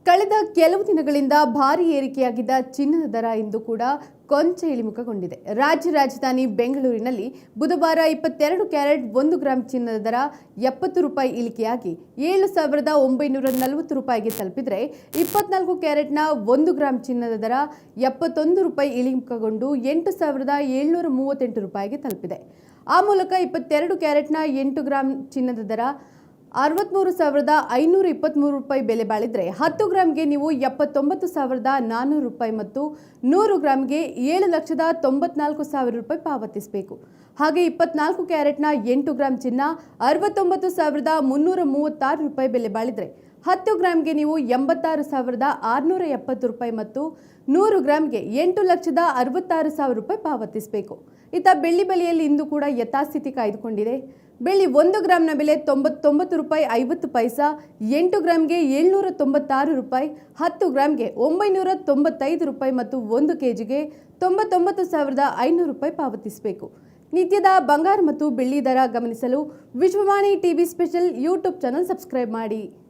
ಕಳೆದ ಕೆಲವು ದಿನಗಳಿಂದ ಭಾರಿ ಏರಿಕೆಯಾಗಿದ್ದ ಚಿನ್ನದ ದರ ಇಂದು ಕೂಡ ಕೊಂಚ ಇಳಿಮುಖಗೊಂಡಿದೆ. ರಾಜ್ಯ ರಾಜಧಾನಿ ಬೆಂಗಳೂರಿನಲ್ಲಿ ಬುಧವಾರ 22 ಕ್ಯಾರೆಟ್ 1 ಗ್ರಾಂ ಚಿನ್ನದ ದರ 70 ರೂಪಾಯಿ ಇಳಿಕೆಯಾಗಿ 7,940 ರೂಪಾಯಿಗೆ ತಲುಪಿದರೆ 24 ಕ್ಯಾರೆಟ್ನ 1 ಗ್ರಾಂ ಚಿನ್ನದ ದರ 71 ರೂಪಾಯಿ ಇಳಿಮುಖಗೊಂಡು 8,738 ರೂಪಾಯಿಗೆ ತಲುಪಿದೆ. ಆ ಮೂಲಕ 22 ಕ್ಯಾರೆಟ್ನ 8 ಗ್ರಾಂ ಚಿನ್ನದ ದರ 63,523 ರೂಪಾಯಿ ಬೆಲೆ ಬಾಳಿದ್ರೆ 10 ಗ್ರಾಂಗೆ ನೀವು 79,400 ರೂಪಾಯಿ ಮತ್ತು 100 ಗ್ರಾಂಗೆ 7,94,000 ರೂಪಾಯಿ ಪಾವತಿಸಬೇಕು. ಹಾಗೆ 24 ಕ್ಯಾರೆಟ್ನ 8 ಗ್ರಾಂ ಚಿನ್ನ 69,336 ರೂಪಾಯಿ ಬೆಲೆ ಬಾಳಿದ್ರೆ 10 ಗ್ರಾಂಗೆ ನೀವು 86,670 ರೂಪಾಯಿ ಮತ್ತು 100 ಗ್ರಾಂಗೆ 8,66,000 ರೂಪಾಯಿ ಪಾವತಿಸಬೇಕು. ಇತ್ತ ಬೆಳ್ಳಿ ಬೆಲೆಯಲ್ಲಿ ಇಂದು ಕೂಡ ಯಥಾಸ್ಥಿತಿ ಕಾಯ್ದುಕೊಂಡಿದೆ. ಬೆಳ್ಳಿ 1 ಗ್ರಾಂನ ಬೆಲೆ 99 ರೂಪಾಯಿ 50 ಪೈಸಾ, 8 ಗ್ರಾಂಗೆ 796 ರೂಪಾಯಿ, 10 ಗ್ರಾಂಗೆ 995 ರೂಪಾಯಿ ಮತ್ತು 1 ಕೆಜಿಗೆ 99,500 ರೂಪಾಯಿ ಪಾವತಿಸಬೇಕು. ನಿತ್ಯದ ಬಂಗಾರ ಮತ್ತು ಬೆಳ್ಳಿ ದರ ಗಮನಿಸಲು Vishwavani TV special YouTube channel subscribe ಮಾಡಿ.